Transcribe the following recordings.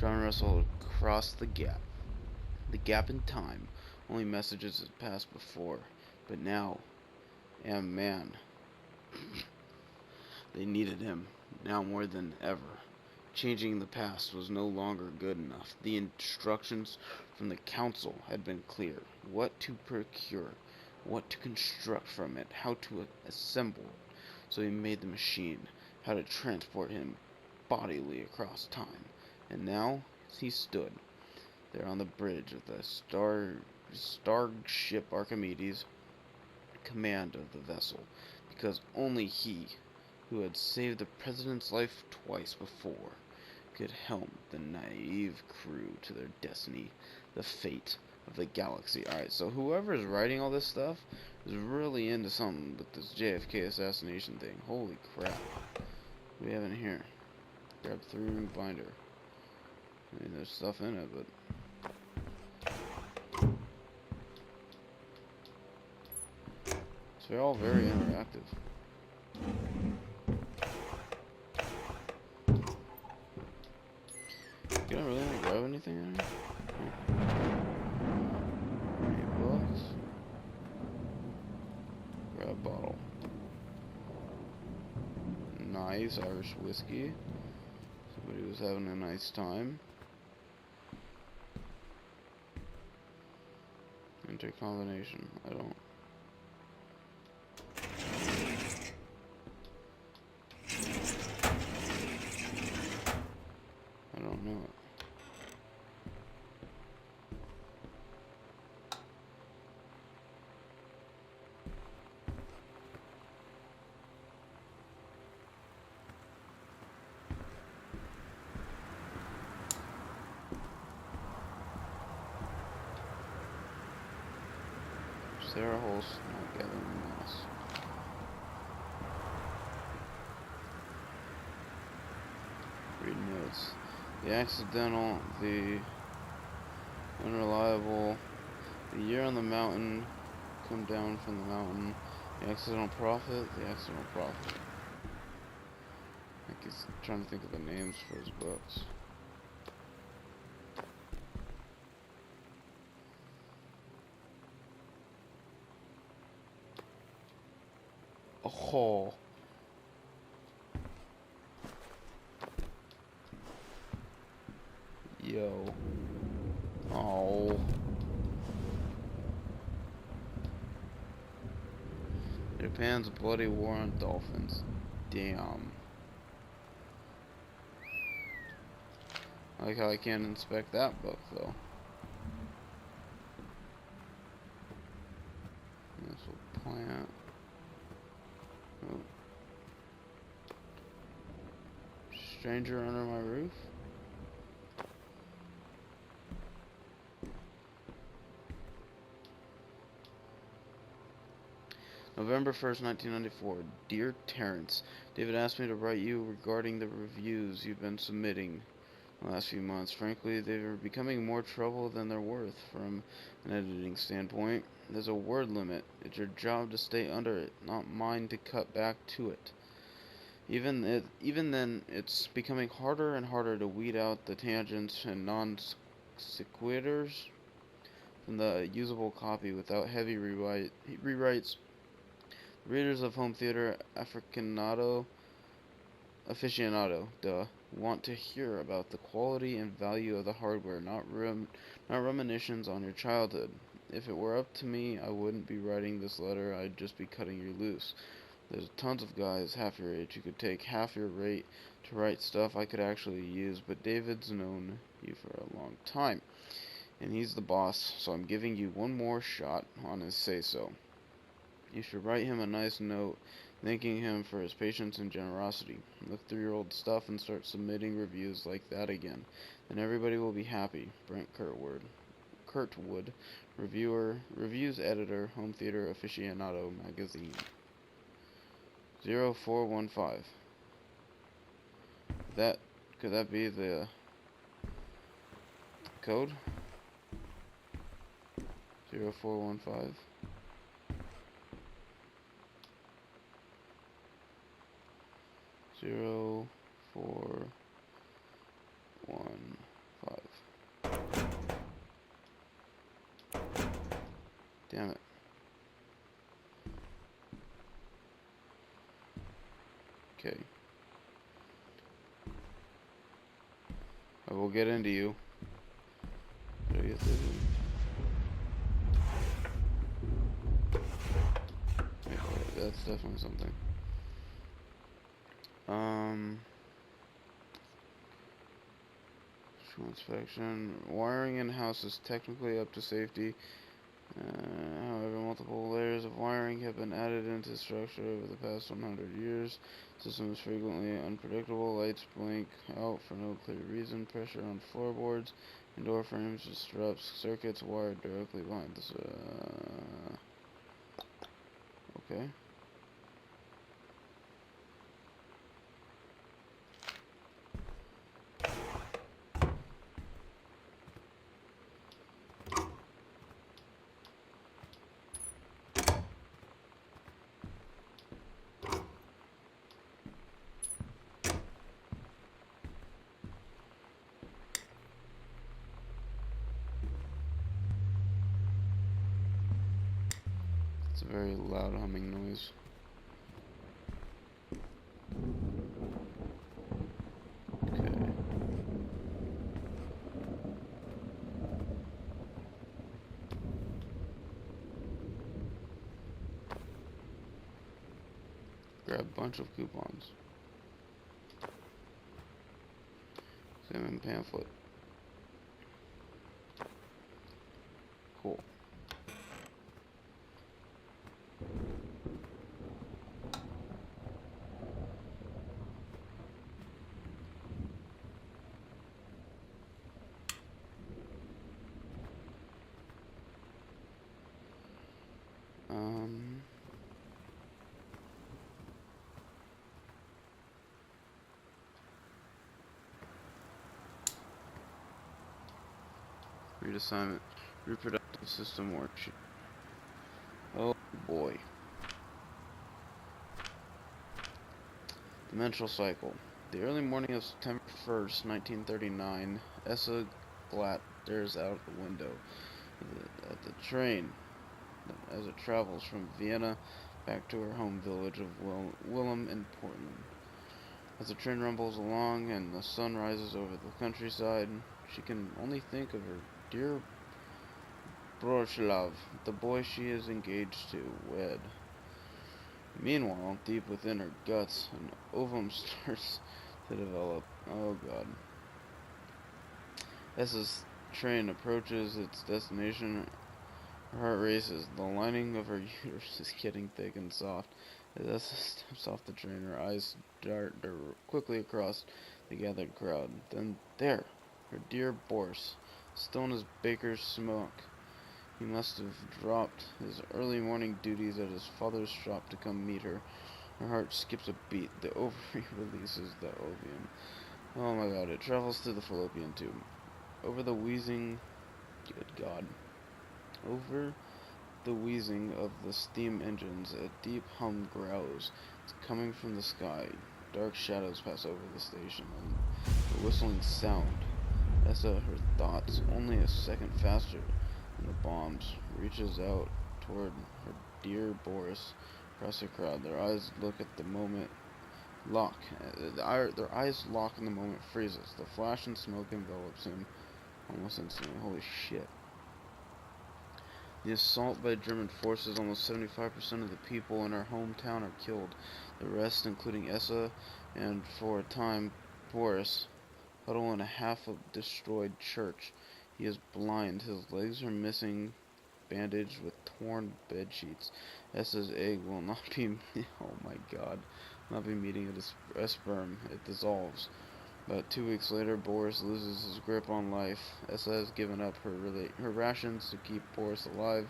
John wrestled across the gap. The gap in time. Only messages had passed before. But now, man, they needed him, now more than ever. Changing the past was no longer good enough. The instructions from the council had been clear. What to procure, what to construct from it, how to assemble it. So he made the machine, how to transport him bodily across time. And now he stood there on the bridge of the starship Archimedes, command of the vessel, because only he, who had saved the president's life twice before, could helm the naive crew to their destiny, the fate of the galaxy. Alright, so whoever's writing all this stuff is really into something with this JFK assassination thing. Holy crap. What do we have in here? Grab through binder. I mean, there's stuff in it, but... So they're all very interactive. Can I really not grab anything in here? Mercury Books. Grab bottle. Nice Irish whiskey. Somebody was having a nice time. Enter combination. I don't know it. Sarah Holst, not gathering moss. Read notes. The accidental, the unreliable, the year on the mountain, come down from the mountain, the accidental prophet, the accidental prophet. I think he's trying to think of the names for his books. Oh. Yo. Oh. Japan's bloody war on dolphins. Damn. I like how I can't inspect that book, though. Missile plant. Oh. Stranger under my roof? November 1st, 1994. Dear Terrence, David asked me to write you regarding the reviews you've been submitting the last few months. Frankly, they are becoming more trouble than they're worth from an editing standpoint. There's a word limit. It's your job to stay under it, not mine to cut back to it. Even then, it's becoming harder and harder to weed out the tangents and non sequiturs from the usable copy without heavy rewrites. Readers of home theater aficionado, want to hear about the quality and value of the hardware, not reminiscences on your childhood. If it were up to me, I wouldn't be writing this letter, I'd just be cutting you loose. There's tons of guys half your age who could take half your rate to write stuff I could actually use, but David's known you for a long time, and he's the boss, so I'm giving you one more shot on his say-so. You should write him a nice note thanking him for his patience and generosity. Look through your old stuff and start submitting reviews like that again. Then everybody will be happy. Brent Kurtwood, reviews editor, Home Theater Aficionado Magazine. 0415. Could that be the code? 0415. 0415. 5. Damn it. Okay. I will get into you. Did I get this? Yeah, that's definitely something. Transfection. Wiring in house is technically up to safety. However, multiple layers of wiring have been added into the structure over the past 100 years. System is frequently unpredictable. Lights blink out for no clear reason. Pressure on floorboards and door frames disrupts circuits wired directly behind this. Okay. It's a very loud humming noise. Okay. Grab a bunch of coupons. Examine pamphlet. Cool. Read assignment. Reproductive system worksheet. Oh boy. The menstrual cycle. The early morning of September 1st, 1939, Essa Glatt stares out the window at the train as it travels from Vienna back to her home village of Willem in Portland. As the train rumbles along and the sun rises over the countryside, she can only think of her dear Broislav, the boy she is engaged to wed. Meanwhile, deep within her guts, an ovum starts to develop. Oh god. As this train approaches its destination, her heart races. The lining of her uterus is getting thick and soft. As Essa steps off the train, her eyes dart quickly across the gathered crowd. Then there, her dear Boris, stone as baker's smoke. He must have dropped his early morning duties at his father's shop to come meet her. Her heart skips a beat. The ovary releases the ovum. Oh my god, it travels through the fallopian tube. Over the wheezing... Good god. Over the wheezing of the steam engines, a deep hum growls. It's coming from the sky. Dark shadows pass over the station, and the whistling sound. Essa, her thoughts only a second faster than the bombs, reaches out toward her dear Boris across the crowd. Their eyes look at the moment lock. Their eyes lock and the moment freezes. The flash and smoke envelops him almost instantly. Holy shit. The assault by German forces, almost 75% of the people in our hometown are killed. The rest, including Essa and, for a time, Boris, huddle in a half-destroyed church. He is blind. His legs are missing, bandaged with torn bed sheets. Essa's egg will not be... oh my god. Not be meeting a sperm. It dissolves. About 2 weeks later, Boris loses his grip on life. Essa has given up her rations to keep Boris alive,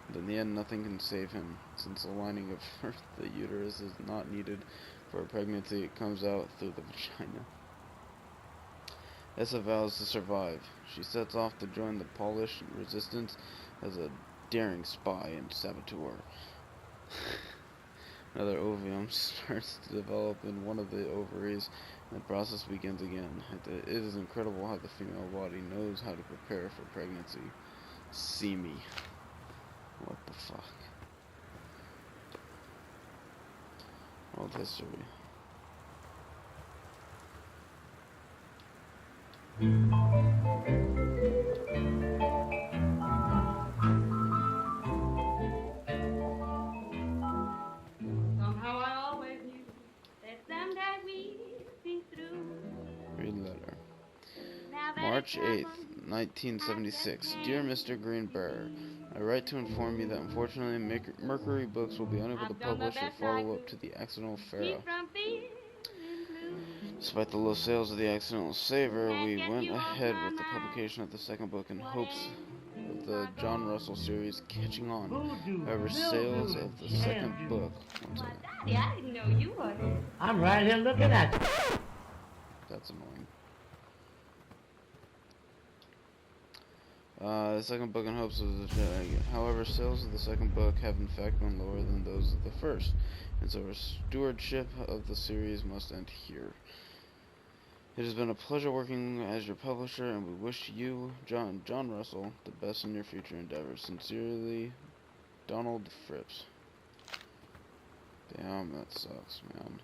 but in the end nothing can save him. Since the lining of the uterus is not needed for a pregnancy, it comes out through the vagina. Essa vows to survive. She sets off to join the Polish resistance as a daring spy and saboteur. Another ovum starts to develop in one of the ovaries, and the process begins again. It is incredible how the female body knows how to prepare for pregnancy. See me. What the fuck? World history. Somehow I always knew that someday we'd be through. Read letter. Now that it's March 8th, happened, I just 1976. Dear can't Mr. Greenberg, refuse. I write to inform you that unfortunately Mercury Books will be unable to I've done the publish your best I follow-up to could The Accidental to Pharaoh. keep from feeling blue. Despite the low sales of The Accidental Saver, Can't we get went you off ahead my with the mind. publication of the second book in hopes of Whatever the I John go, Russell series catching on. Voodoo, However, sales mildew, of and the second jam book... juice. One why, second. Daddy, I didn't know you were here. I'm right here looking at you. That's annoying. The second book in hopes of the... However, sales of the second book have in fact been lower than those of the first, and so our stewardship of the series must end here. It has been a pleasure working as your publisher, and we wish you, John Russell, the best in your future endeavors. Sincerely, Donald Phipps. Damn, that sucks, man.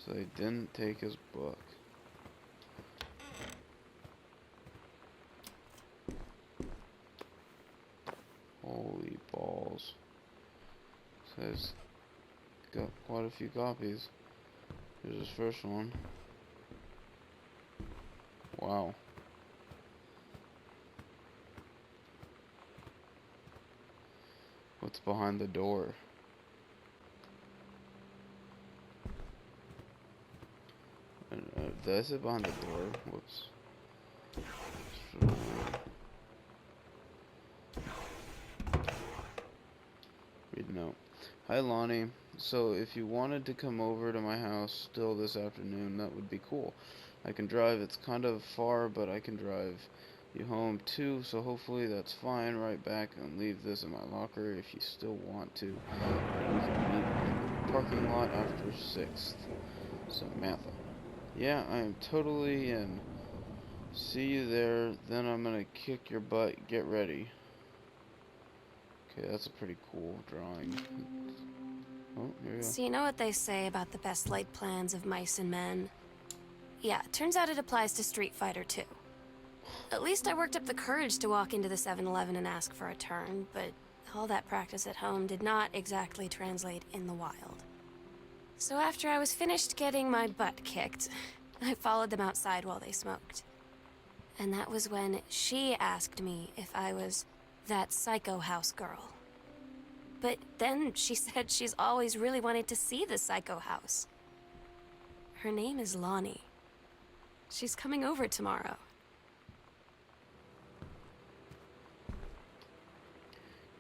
So they didn't take his book. Holy balls. Says got quite a few copies. Here's his first one. Wow. What's behind the door? Did I say behind the door? Whoops. Read note. Hi Lonnie. So if you wanted to come over to my house still this afternoon, that would be cool. I can drive. It's kind of far, but I can drive you home too, so hopefully that's fine. Right back and leave this in my locker if you still want to. We can meet in the parking lot after 6th. Samantha. Yeah, I am totally in. See you there, then I'm gonna kick your butt. Get ready. Okay, that's a pretty cool drawing. Oh, here we go. So you know what they say about the best laid plans of mice and men? Yeah, turns out it applies to Street Fighter too. At least I worked up the courage to walk into the 7-Eleven and ask for a turn, but all that practice at home did not exactly translate in the wild. So after I was finished getting my butt kicked, I followed them outside while they smoked. And that was when she asked me if I was that psycho house girl. But then she said she's always really wanted to see the psycho house. Her name is Lonnie. She's coming over tomorrow.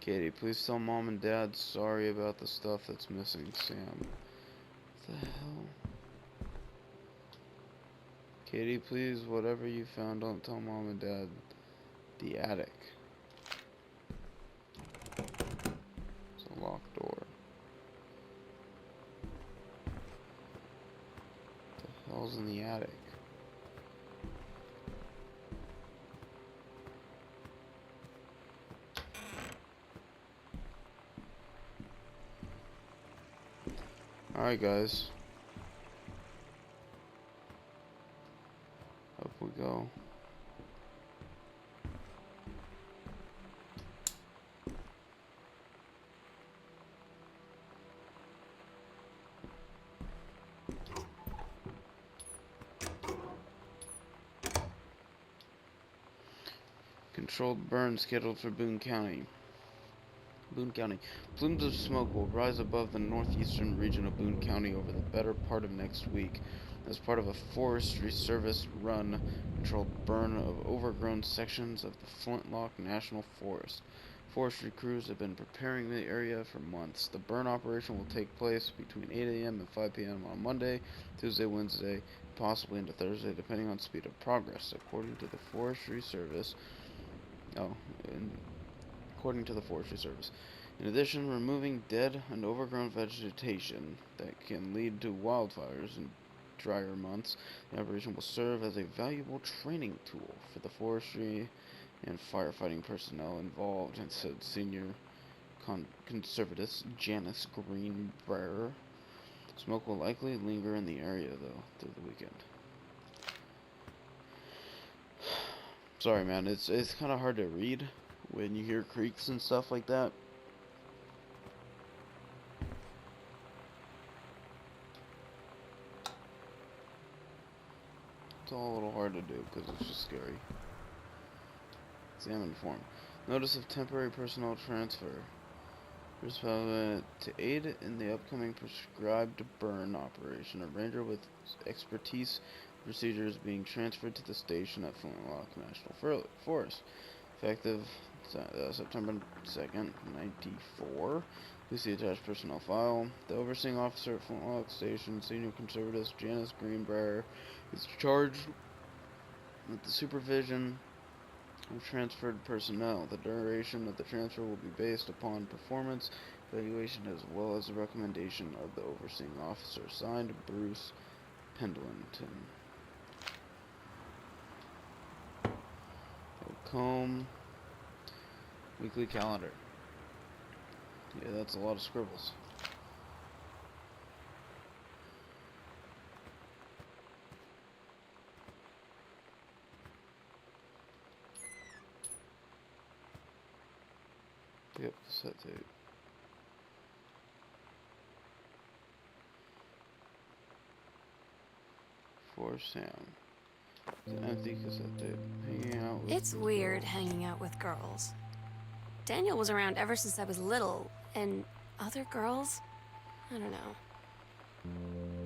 Katie, please tell Mom and Dad sorry about the stuff that's missing. Sam. What the hell? Katie, please, whatever you found, don't tell Mom and Dad. The attic. It's a locked door. What the hell's in the attic? Alright, guys. Up we go. Controlled burn scheduled for Boone County. Boone County. Plumes of smoke will rise above the northeastern region of Boone County over the better part of next week as part of a Forestry Service run controlled burn of overgrown sections of the Flintlock National Forest. Forestry crews have been preparing the area for months. The burn operation will take place between 8 a.m. and 5 p.m. on Monday, Tuesday, Wednesday, possibly into Thursday, depending on speed of progress. According to the Forestry Service, Oh, and according to the Forestry Service. In addition, removing dead and overgrown vegetation that can lead to wildfires in drier months, the operation will serve as a valuable training tool for the forestry and firefighting personnel involved, and said senior conservatist Janice Greenbrier. Smoke will likely linger in the area, though, through the weekend. Sorry, man, it's kind of hard to read when you hear creaks and stuff like that. It's all a little hard to do because it's just scary. Examine form. Notice of temporary personnel transfer. Respondent to aid in the upcoming prescribed burn operation. A ranger with expertise procedures being transferred to the station at Flintlock National Forest. Effective September 2nd, 94. Please see attached personnel file. The overseeing officer at Flintlock Station, senior conservatist Janice Greenbrier, is charged with the supervision of transferred personnel. The duration of the transfer will be based upon performance evaluation as well as the recommendation of the overseeing officer. Signed, Bruce Pendleton. Comb. Weekly calendar. Yeah, that's a lot of scribbles. Yep, cassette tape. For Sam. It's an empty cassette tape. Hanging out with It's weird girls. hanging out with girls. Daniel was around ever since I was little, and other girls? I don't know.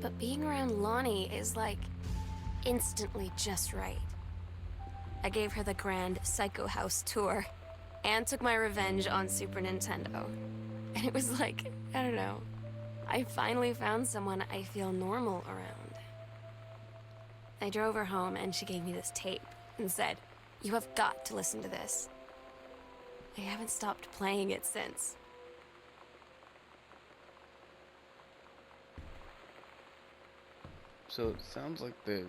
But being around Lonnie is like instantly just right. I gave her the grand Psycho House tour and took my revenge on Super Nintendo. And it was like, I don't know, I finally found someone I feel normal around. I drove her home and she gave me this tape and said, "You have got to listen to this." I haven't stopped playing it since. So it sounds like they.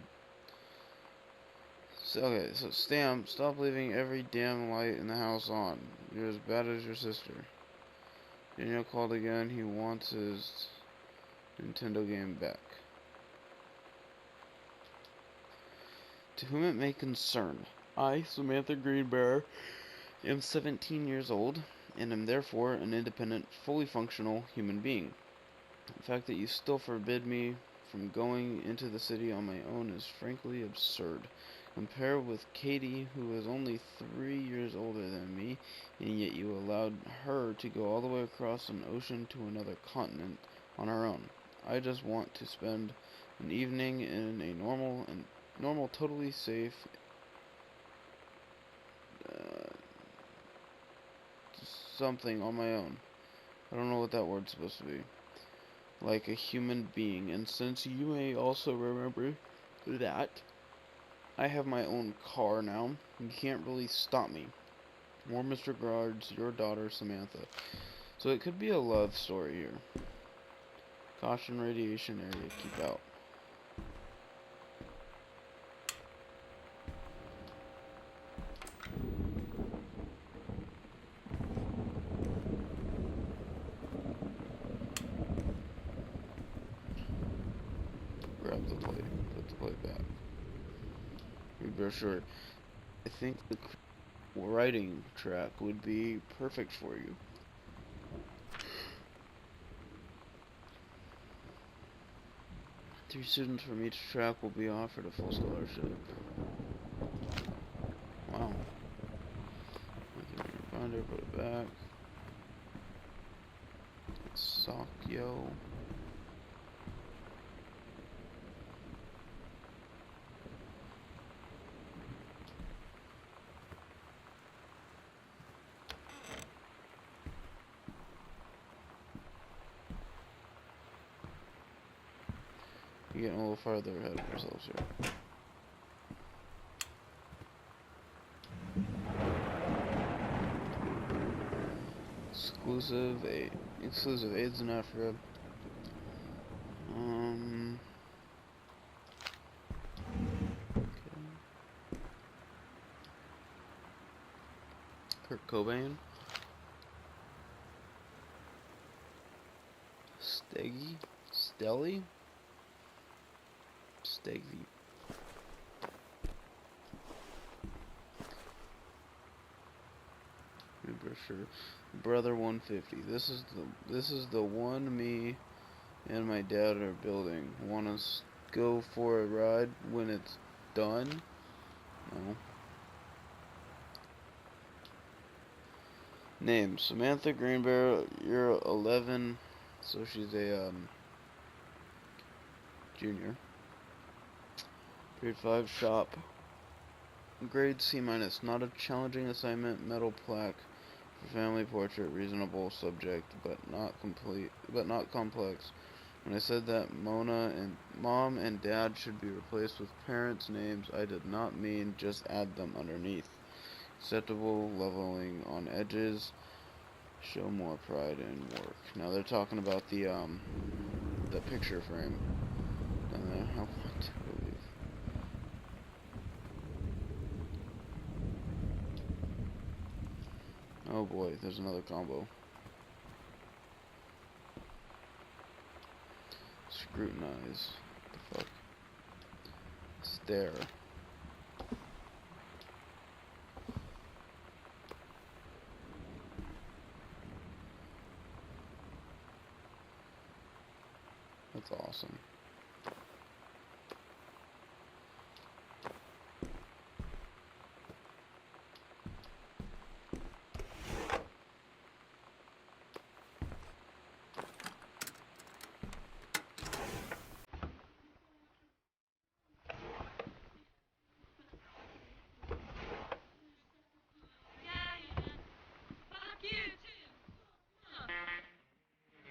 So, okay, so Stam, stop leaving every damn light in the house on. You're as bad as your sister. Daniel called again. He wants his Nintendo game back. To whom it may concern, I, Samantha Greenbrier, am 17 years old, and am therefore an independent, fully functional human being. The fact that you still forbid me from going into the city on my own is frankly absurd. Compare with Katie, who is only 3 years older than me, and yet you allowed her to go all the way across an ocean to another continent on her own. I just want to spend an evening in a normal, totally safe, something on my own. I don't know what that word's supposed to be. Like a human being. And since you may also remember that I have my own car now, you can't really stop me. Warmest regards, your daughter, Samantha. So it could be a love story here. Caution, radiation area, keep out. Grab the plate, put the plate back. Read brochure. I think the writing track would be perfect for you. Three students from each track will be offered a full scholarship. Wow. Binder, put it back. Sakyo. We're getting a little farther ahead of ourselves here. exclusive aids in Africa. Okay. Kurt Cobain. Stelly? Steggy. Brochure. Brother 150. This is the one me and my dad are building. Want us go for a ride when it's done? No. Name Samantha Greenberry. You're 11, so she's a junior. Grade 5 shop. Grade C minus. Not a challenging assignment. Metal plaque. For family portrait. Reasonable subject, but not complex. When I said that mom and dad should be replaced with parents' names, I did not mean just add them underneath. Acceptable leveling on edges. Show more pride in work. Now they're talking about the picture frame down there. I want to believe. Oh boy, there's another combo. Scrutinize. What the fuck? Stare. That's awesome.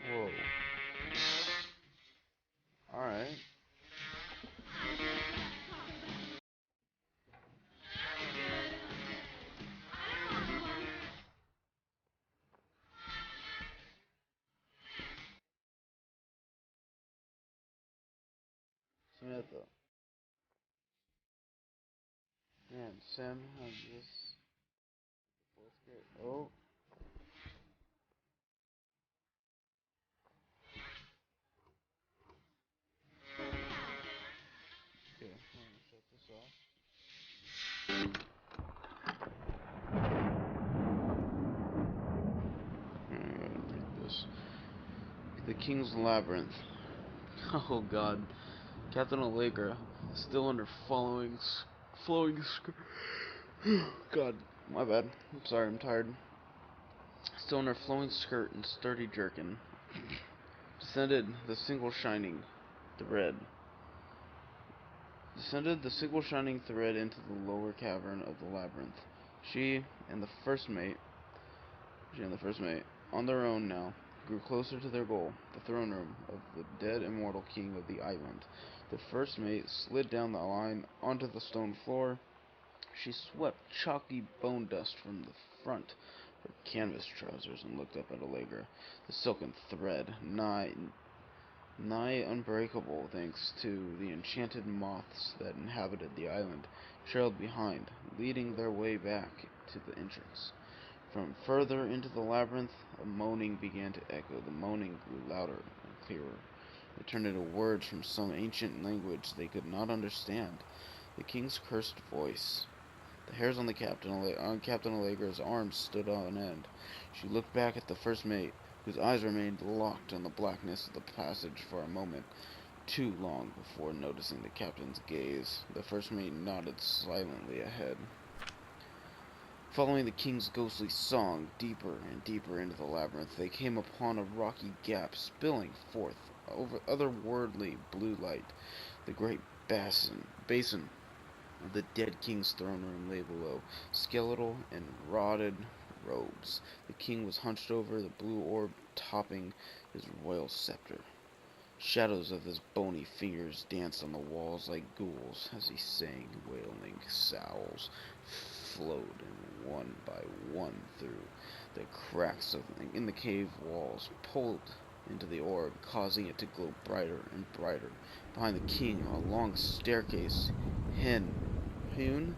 Whoa. Alright. Samantha. Man, Sam has this. Oh. Okay, I'm gonna shut this off. I gotta read this. The King's Labyrinth. Oh god. Captain Allegra, still under flowing God, my bad. I'm sorry, I'm tired. Still in her flowing skirt and sturdy jerkin, thread. Descended the single shining thread into the lower cavern of the labyrinth. She and the first mate, on their own now, grew closer to their goal, the throne room of the dead immortal king of the island. The first mate slid down the line onto the stone floor. She swept chalky bone dust from the front of her canvas trousers and looked up at Allegra. The silken thread, nigh unbreakable thanks to the enchanted moths that inhabited the island, trailed behind, leading their way back to the entrance. From further into the labyrinth, a moaning began to echo. The moaning grew louder and clearer. It turned into words from some ancient language they could not understand. The king's cursed voice. The hairs on Captain Allegra's arms stood on end. She looked back at the first mate, whose eyes remained locked on the blackness of the passage for a moment, too long before noticing the captain's gaze. The first mate nodded silently ahead. Following the king's ghostly song deeper and deeper into the labyrinth, they came upon a rocky gap spilling forth over otherworldly blue light. The great basin of the dead king's throne room lay below, skeletal and rotted robes. The king was hunched over, the blue orb topping his royal scepter. Shadows of his bony fingers danced on the walls like ghouls as he sang. Wailing souls flowed one by one through The cracks in the cave walls pulled into the orb, causing it to glow brighter and brighter. Behind the king, a long staircase, hewn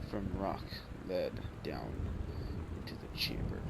from rock, led down into the chamber.